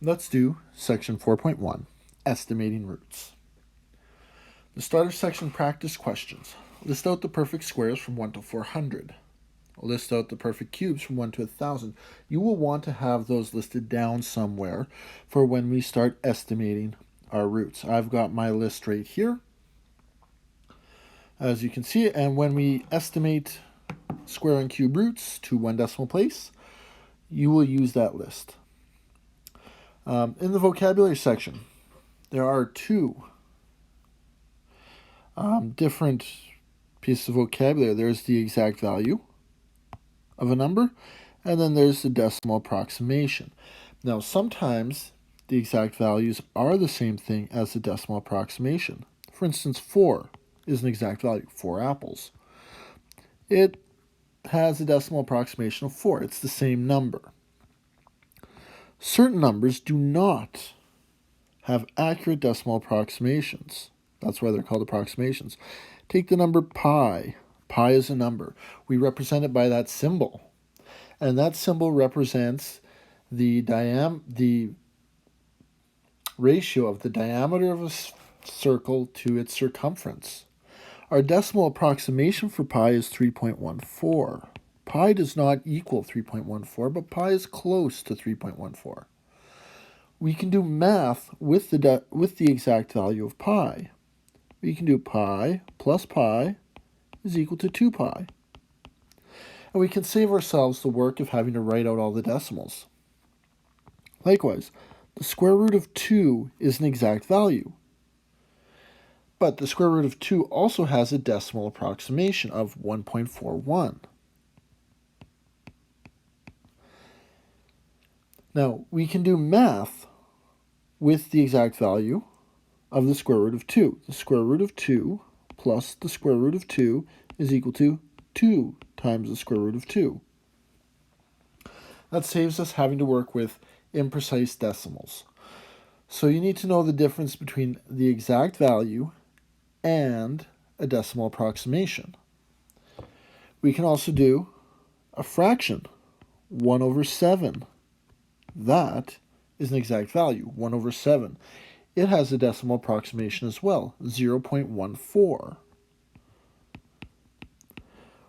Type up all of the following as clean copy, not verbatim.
Let's do section 4.1, estimating roots. The starter section practice questions. List out the perfect squares from 1 to 400. List out the perfect cubes from 1 to 1,000. You will want to have those listed down somewhere for when we start estimating our roots. I've got my list right here, as you can see, and when we estimate square and cube roots to one decimal place, you will use that list. In the vocabulary section, there are two different pieces of vocabulary. There's the exact value of a number, and then there's the decimal approximation. Now, sometimes the exact values are the same thing as the decimal approximation. For instance, 4 is an exact value, 4 apples. It has a decimal approximation of 4. It's the same number. Certain numbers do not have accurate decimal approximations. That's why they're called approximations. Take the number pi. Pi is a number. We represent it by that symbol. And that symbol represents the ratio of the diameter of a circle to its circumference. Our decimal approximation for pi is 3.14. Pi does not equal 3.14, but pi is close to 3.14. We can do math with the exact value of pi. We can do pi plus pi is equal to 2 pi. And we can save ourselves the work of having to write out all the decimals. Likewise, the square root of 2 is an exact value. But the square root of 2 also has a decimal approximation of 1.41. Now, we can do math with the exact value of the square root of 2. The square root of 2 plus the square root of 2 is equal to 2 times the square root of 2. That saves us having to work with imprecise decimals. So you need to know the difference between the exact value and a decimal approximation. We can also do a fraction, 1 over 7. That is an exact value, 1 over 7. It has a decimal approximation as well, 0.14.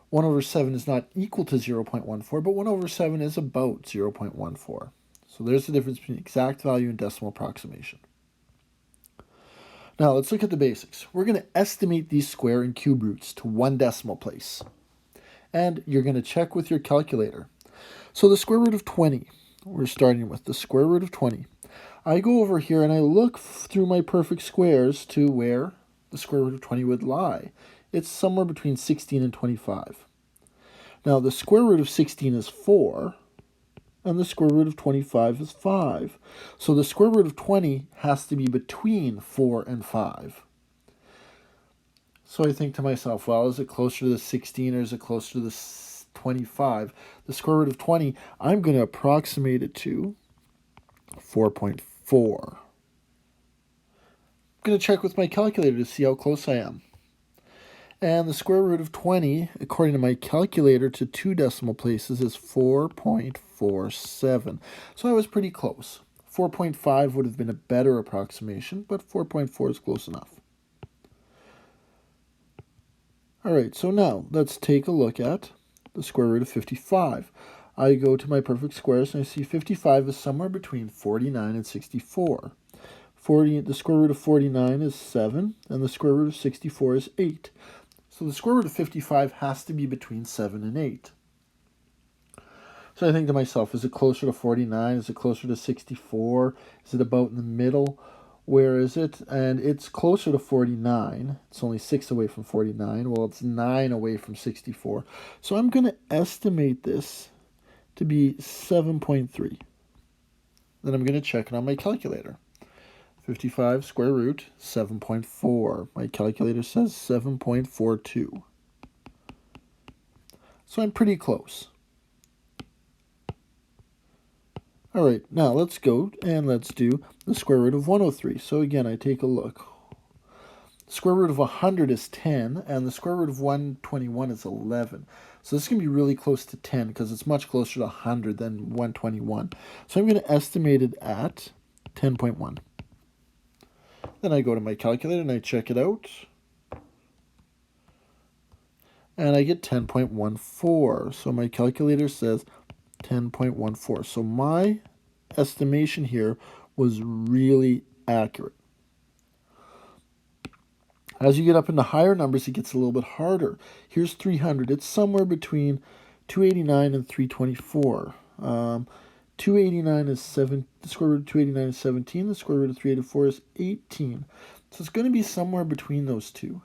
1 over 7 is not equal to 0.14, but 1 over 7 is about 0.14. So there's the difference between exact value and decimal approximation. Now let's look at the basics. We're going to estimate these square and cube roots to one decimal place. And you're going to check with your calculator. So the square root of 20, we're starting with the square root of 20. I go over here and I look through my perfect squares to where the square root of 20 would lie. It's somewhere between 16 and 25. Now the square root of 16 is 4, and the square root of 25 is 5. So the square root of 20 has to be between 4 and 5. So I think to myself, well, is it closer to the 16 or is it closer to the 25? The square root of 20, I'm going to approximate it to 4.4. I'm going to check with my calculator to see how close I am. And the square root of 20, according to my calculator, to 2 decimal places is 4.47. So I was pretty close. 4.5 would have been a better approximation, but 4.4 is close enough. All right, so now let's take a look at the square root of 55. I go to my perfect squares and I see 55 is somewhere between 49 and 64. The square root of 49 is 7, and the square root of 64 is 8. So the square root of 55 has to be between 7 and 8. So I think to myself, is it closer to 49? Is it closer to 64? Is it about in the middle? Where is it? And it's closer to 49. It's only 6 away from 49. Well, it's 9 away from 64. So I'm going to estimate this to be 7.3. Then I'm going to check it on my calculator. 55 square root, 7.4. My calculator says 7.42. So I'm pretty close. All right, now let's go and let's do the square root of 103. So again, I take a look. The square root of 100 is 10, and the square root of 121 is 11. So this is going to be really close to 10 because it's much closer to 100 than 121. So I'm going to estimate it at 10.1. Then I go to my calculator and I check it out. And I get 10.14. So my calculator says 10.14. So my estimation here was really accurate. As you get up into higher numbers, it gets a little bit harder. Here's 300. It's somewhere between 289 and 324. 289 is 7. The square root of 289 is 17. The square root of 384 is 18. So it's going to be somewhere between those two.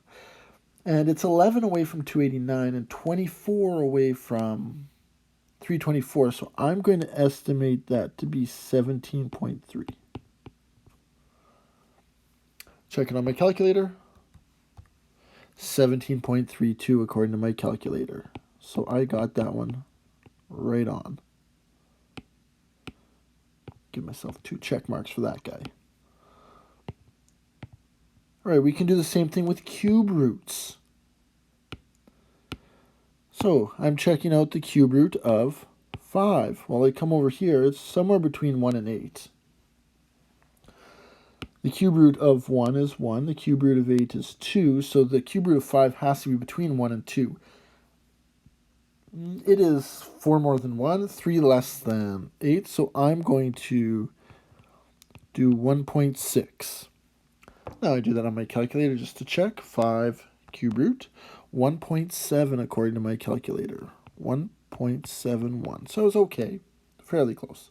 And it's 11 away from 289 and 24 away from 324. So I'm going to estimate that to be 17.3. Checking on my calculator. 17.32 according to my calculator. So I got that one right on. Give myself 2 check marks for that guy. All right, we can do the same thing with cube roots. So I'm checking out the cube root of 5. Well, I come over here, it's somewhere between 1 and 8. The cube root of 1 is 1. The cube root of 8 is 2. So the cube root of 5 has to be between 1 and 2. It is 4 more than 1, 3 less than 8. So I'm going to do 1.6. Now I do that on my calculator just to check. 5 cube root. 1.7 according to my calculator. 1.71. So it's okay. Fairly close.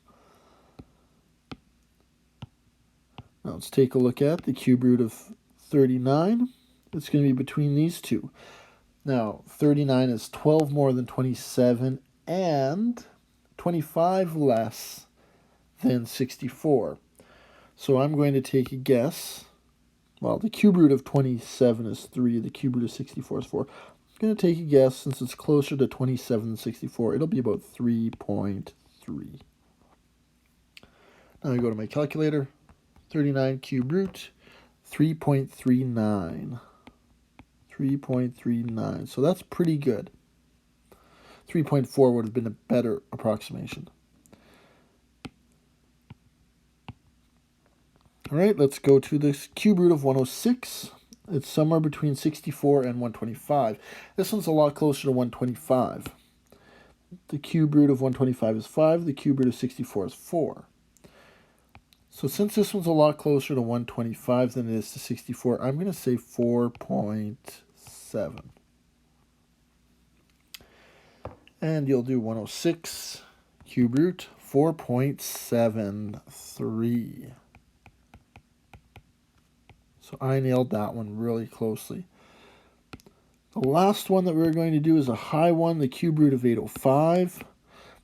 Now let's take a look at the cube root of 39. It's going to be between these two. Now, 39 is 12 more than 27 and 25 less than 64. So I'm going to take a guess. Well, the cube root of 27 is 3. The cube root of 64 is 4. I'm going to take a guess. Since it's closer to 27 than 64, it'll be about 3.3. Now I go to my calculator. 39 cube root, 3.39. 3.39. So that's pretty good. 3.4 would have been a better approximation. All right, let's go to this cube root of 106. It's somewhere between 64 and 125. This one's a lot closer to 125. The cube root of 125 is 5. The cube root of 64 is 4. So since this one's a lot closer to 125 than it is to 64, I'm going to say 4.7. And you'll do 106 cube root, 4.73. So I nailed that one really closely. The last one that we're going to do is a high one, the cube root of 805.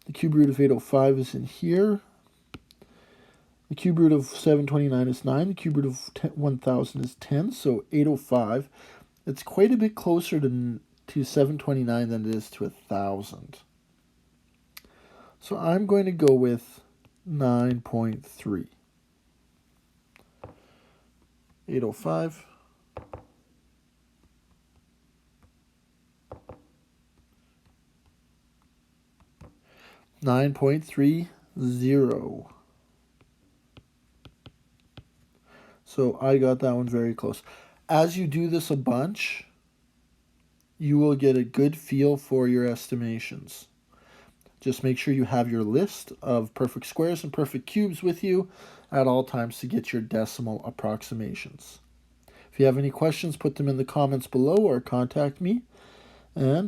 The cube root of 805 is in here. The cube root of 729 is 9. The cube root of 1000 is 10. So 805. It's quite a bit closer to 729 than it is to 1000. So I'm going to go with 9.3. 805. 9.30. So I got that one very close. As you do this a bunch, you will get a good feel for your estimations. Just make sure you have your list of perfect squares and perfect cubes with you at all times to get your decimal approximations. If you have any questions, put them in the comments below or contact me. And